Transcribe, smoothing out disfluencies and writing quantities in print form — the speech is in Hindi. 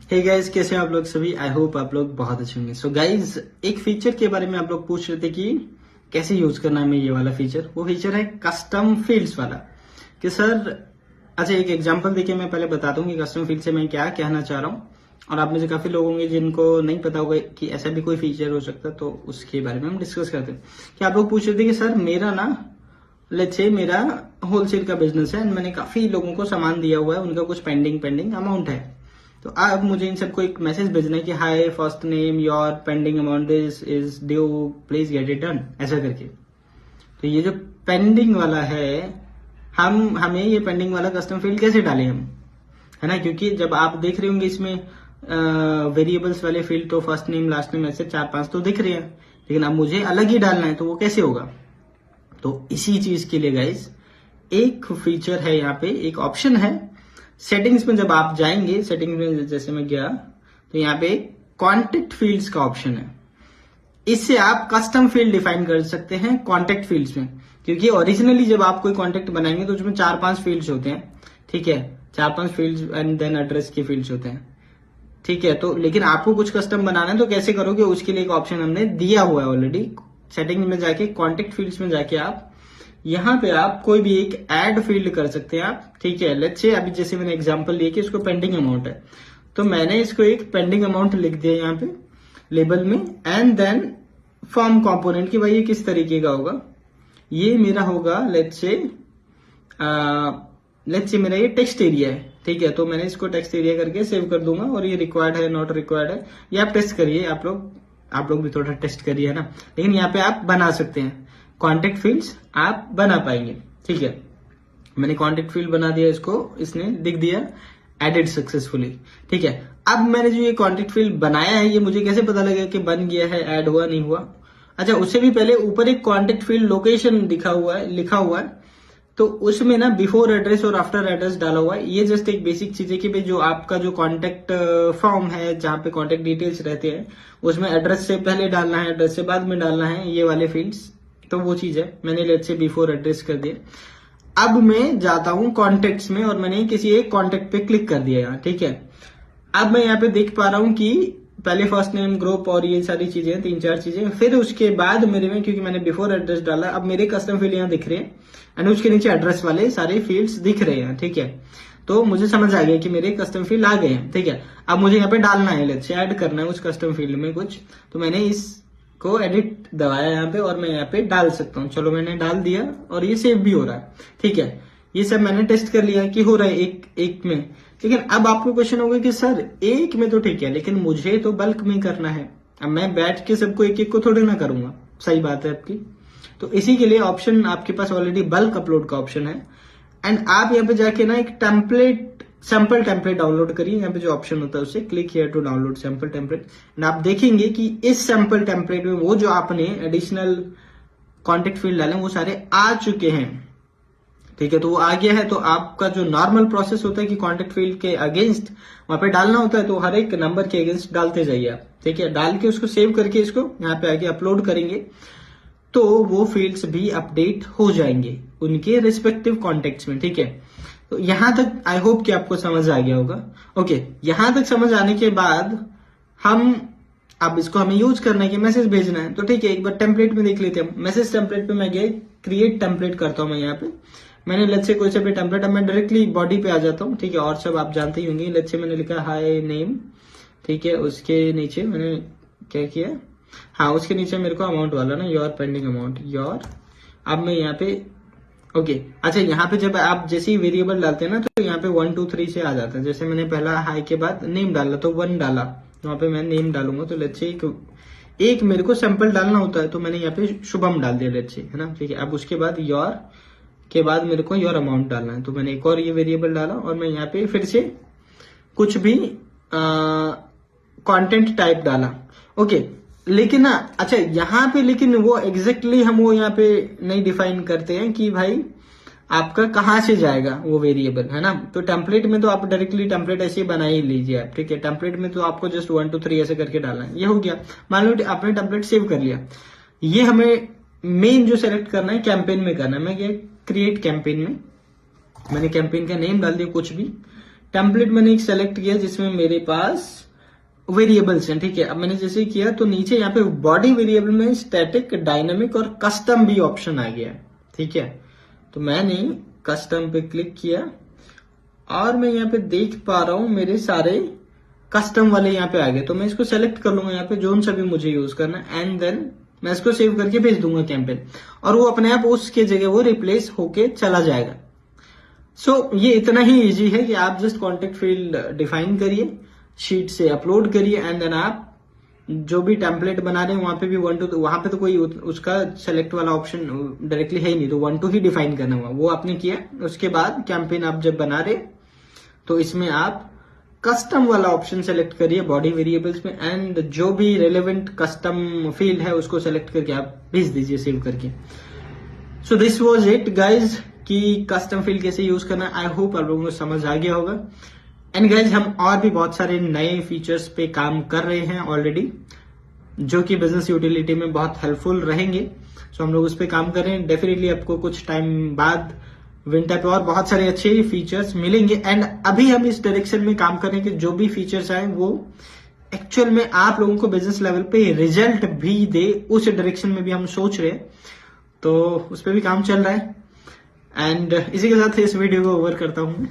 हे गाइस, कैसे हैं आप लोग सभी। आई होप आप लोग बहुत अच्छे होंगे। सो गाइस, एक फीचर के बारे में आप लोग पूछ रहे थे कि कैसे यूज करना है हमें ये वाला फीचर। वो फीचर है कस्टम फील्ड्स वाला। कि सर, अच्छा एक एग्जांपल देके मैं पहले बताता हूँ कि कस्टम फील्ड से मैं क्या कहना चाह रहा हूँ। और आप में से काफी लोग होंगे जिनको नहीं पता होगा कि ऐसा भी कोई फीचर हो सकता है, तो उसके बारे में हम डिस्कस करते हैं। कि आप लोग पूछ रहे थे कि सर मेरा ना, लेट्स से मेरा होलसेल का बिजनेस है, मैंने काफी लोगों को सामान दिया हुआ है, उनका कुछ पेंडिंग अमाउंट है। तो अब मुझे इन सबको एक मैसेज भेजना है कि hi, first name, your pending amount this is due, please get it done, ऐसा करके। तो ये जो पेंडिंग वाला है, हमें ये पेंडिंग वाला कस्टम फील्ड कैसे डालें हम, है ना। क्योंकि जब आप देख रहे होंगे इसमें वेरिएबल्स वाले फील्ड तो फर्स्ट नेम, लास्ट नेम, ऐसे 4-5 तो दिख रहे हैं, लेकिन अब मुझे अलग ही डालना है, तो वो कैसे होगा। तो इसी चीज के लिए गाइस एक फीचर है, यहाँ पे एक ऑप्शन है सेटिंग्स में। जब आप जाएंगे सेटिंग्स में, जैसे मैं गया, तो यहाँ पे कॉन्टेक्ट फील्ड्स का ऑप्शन है। इससे आप कस्टम फील्ड डिफाइन कर सकते हैं कॉन्टेक्ट फील्ड्स में। क्योंकि ओरिजिनली जब आप कोई कॉन्टेक्ट बनाएंगे तो उसमें 4-5 फील्ड्स होते हैं, ठीक है। 4-5 फील्ड्स एंड देन एड्रेस के फील्ड्स होते हैं, ठीक है। तो लेकिन आपको कुछ कस्टम बनाना है तो कैसे करोगे, उसके लिए एक ऑप्शन हमने दिया हुआ है ऑलरेडी। सेटिंग में जाके कॉन्टेक्ट फील्ड्स में जाके आप यहाँ पे आप कोई भी एक ऐड फील्ड कर सकते हैं आप, ठीक है। लेट्स से अभी जैसे मैंने एग्जांपल लिया कि इसको पेंडिंग अमाउंट है, तो मैंने इसको एक पेंडिंग अमाउंट लिख दिया यहाँ पे लेबल में। एंड देन फॉर्म कंपोनेंट की भाई ये किस तरीके का होगा, ये मेरा होगा लेट्स से मेरा ये टेक्स्ट एरिया है, ठीक है। तो मैंने इसको टेक्स्ट एरिया करके सेव कर दूंगा। और ये रिक्वायर्ड है, नॉट रिक्वायर्ड है, ये आप टेस्ट करिए। आप लोग भी थोड़ा टेस्ट करिए, है ना। लेकिन यहाँ पे आप बना सकते हैं कॉन्टेक्ट फील्ड्स, आप बना पाएंगे, ठीक है। मैंने कॉन्टेक्ट फील्ड बना दिया, इसको इसने दिख दिया एडेड सक्सेसफुली, ठीक है। अब मैंने जो ये कॉन्टेक्ट फील्ड बनाया है, ये मुझे कैसे पता लगेगा कि बन गया है, ऐड हुआ नहीं हुआ। अच्छा, उससे भी पहले ऊपर एक कॉन्टेक्ट फील्ड लोकेशन लिखा हुआ है, तो उसमें ना बिफोर एड्रेस और आफ्टर एड्रेस डाला हुआ है। ये जस्ट एक बेसिक चीज है कि भाई जो आपका जो कॉन्टेक्ट फॉर्म है, जहां पे कॉन्टेक्ट डिटेल्स रहते हैं, उसमें एड्रेस से पहले डालना है, एड्रेस से बाद में डालना है, ये वाले फील्ड्स। तो वो चीज है, मैंने लेट्स से बिफोर एड्रेस कर दिया। अब मैं जाता हूं कॉन्टेक्ट्स में और मैंने किसी एक कॉन्टेक्ट पे क्लिक कर दिया यहाँ, ठीक है। अब मैं यहाँ पे देख पा रहा हूँ कि पहले फर्स्ट नेम, ग्रुप और ये सारी चीजें, 3-4 चीजें। फिर उसके बाद मेरे में, क्योंकि मैंने बिफोर एड्रेस डाला, अब मेरे कस्टम फील्ड यहाँ दिख रहे हैं एंड उसके नीचे एड्रेस वाले सारे फील्ड्स दिख रहे हैं, ठीक है। तो मुझे समझ आ गया कि मेरे कस्टम फील्ड आ गए हैं, ठीक है। अब मुझे यहाँ पे डालना है, लेट्स से ऐड करना है उस कस्टम फील्ड में कुछ। तो मैंने इसको एडिट दबाया यहाँ पे और मैं यहाँ पे डाल सकता हूँ। चलो, मैंने डाल दिया और ये सेव भी हो रहा है, ठीक है। ये सब मैंने टेस्ट कर लिया कि हो रहा है एक में। लेकिन अब आपको क्वेश्चन होगा कि सर एक में तो ठीक है, लेकिन मुझे तो बल्क में करना है। अब मैं बैठ के सबको एक एक को थोड़ी ना करूंगा, सही बात है आपकी। तो इसी के लिए ऑप्शन आपके पास ऑलरेडी बल्क अपलोड का ऑप्शन है। एंड आप यहाँ पे जाके ना एक सैंपल टेम्पलेट डाउनलोड करिए। यहाँ पे जो ऑप्शन होता है उससे click here to download sample template. And आप देखेंगे कि इस सैंपल टेम्पलेट में वो जो आपने एडिशनल कॉन्टेक्ट फील्ड डाले वो सारे आ चुके हैं, ठीक है। तो वो आ गया है। तो आपका जो नॉर्मल प्रोसेस होता है कि कॉन्टेक्ट फील्ड के अगेंस्ट वहां पे डालना होता है, तो हर एक नंबर के अगेंस्ट डालते जाइए आप, ठीक है। डाल के उसको सेव करके इसको यहाँ पे आके अपलोड करेंगे, तो वो फील्ड्स भी अपडेट हो जाएंगे उनके रिस्पेक्टिव कॉन्टेक्ट्स में, ठीक है। तो यहां तक आई होप कि आपको समझ आ गया होगा। ओके, यहां तक समझ आने के बाद अब इसको हमें यूज करना है कि मैसेज भेजना है, तो ठीक है। एक बार टेम्पलेट में देख लेते हैं। मैसेज टेम्पलेट पे मैं गया, क्रिएट टेम्पलेट करता हूं मैं यहाँ पे। मैंने लेट्स से कोई सा भी टेम्पलेट, अब मैं डायरेक्टली बॉडी पे आ जाता हूँ, ठीक है। और सब आप जानते ही होंगे। लेट्स से मैंने लिखा हाय नेम, ठीक है। उसके नीचे मैंने क्या किया, हाँ, उसके नीचे मेरे को अमाउंट वाला ना, योर पेंडिंग अमाउंट, योर। अब मैं यहाँ पे ओके, अच्छा, यहाँ पे जब आप जैसे ही वेरिएबल डालते हैं ना, तो यहाँ पे 1 2 3 से आ जाता है। जैसे मैंने पहला हाई के बाद नेम डाला तो 1 डाला, वहां पे मैं नेम डालूंगा। तो लेट्स से एक मेरे को सैंपल डालना होता है, तो मैंने यहाँ पे शुभम डाल दिया, लेट्स से, है ना, ठीक है। अब उसके बाद योर के बाद मेरे को योर अमाउंट डालना है, तो मैंने एक और ये वेरिएबल डाला और मैं यहाँ पे फिर से कुछ भी कंटेंट टाइप डाला, ओके। लेकिन ना, अच्छा, यहाँ पे लेकिन वो एग्जैक्टली हम वो यहाँ पे नहीं डिफाइन करते हैं कि भाई आपका कहाँ से जाएगा वो वेरिएबल, है ना। तो टेम्पलेट में तो आप डायरेक्टली टेम्पलेट ऐसे ही बना ही लीजिए आप, ठीक है। टेम्पलेट में तो आपको जस्ट 1 2 3 ऐसे करके डालना है। ये हो गया, मान लो आपने टेम्पलेट सेव कर लिया। ये हमें मेन जो सेलेक्ट करना है कैंपेन में करना है। मैं क्या क्रिएट कैंपेन में मैंने कैंपेन का नेम डाल दिया कुछ भी, टेम्पलेट मैंने एक सेलेक्ट किया जिसमें मेरे पास वेरिएबल्स हैं, ठीक है। अब मैंने जैसे किया तो नीचे यहाँ पे बॉडी वेरिएबल में स्टैटिक, डायनामिक और कस्टम भी ऑप्शन आ गया, ठीक है। तो मैंने कस्टम पे क्लिक किया और मैं यहाँ पे देख पा रहा हूं मेरे सारे कस्टम वाले यहाँ पे आ गए। तो मैं इसको सेलेक्ट कर लूंगा यहाँ पे जोन सा भी मुझे यूज करना, एंड देन मैं इसको सेव करके भेज दूंगा कैंपेन, और वो अपने आप उसके जगह वो रिप्लेस होके चला जाएगा। सो ये इतना ही इजी है कि आप जस्ट कॉन्टेक्ट फील्ड डिफाइन करिए, शीट से अपलोड करिए, एंड देन आप जो भी टेम्पलेट बना रहे हैं वहां पे भी 1 to, वहां पे तो कोई उसका सेलेक्ट वाला ऑप्शन डायरेक्टली है ही नहीं, तो 1 to ही डिफाइन करना हुआ, वो आपने किया। उसके बाद कैंपेन आप जब बना रहे तो इसमें आप कस्टम वाला ऑप्शन सेलेक्ट करिए बॉडी वेरिएबल्स में, एंड जो भी रेलेवेंट कस्टम फील्ड है उसको सेलेक्ट करके आप भेज दीजिए सेव करके। So this was it guys कि कस्टम फील्ड कैसे यूज करना। आई होप आप लोगों को समझ आ गया होगा। एंड गाइज हम और भी बहुत सारे नए फीचर्स पे काम कर रहे हैं ऑलरेडी, जो कि बिजनेस यूटिलिटी में बहुत हेल्पफुल रहेंगे। सो हम लोग उस पर काम कर रहे हैं। डेफिनेटली आपको कुछ टाइम बाद विंटर पे और बहुत सारे अच्छे फीचर्स मिलेंगे। एंड अभी हम इस डायरेक्शन में काम कर रहे हैं कि जो भी फीचर्स आए वो एक्चुअल में आप लोगों को बिजनेस लेवल पे रिजल्ट भी दे, उस डायरेक्शन में भी हम सोच रहे हैं। तो उस पर भी काम चल रहा है। एंड इसी के साथ इस वीडियो को ओवर करता हूं।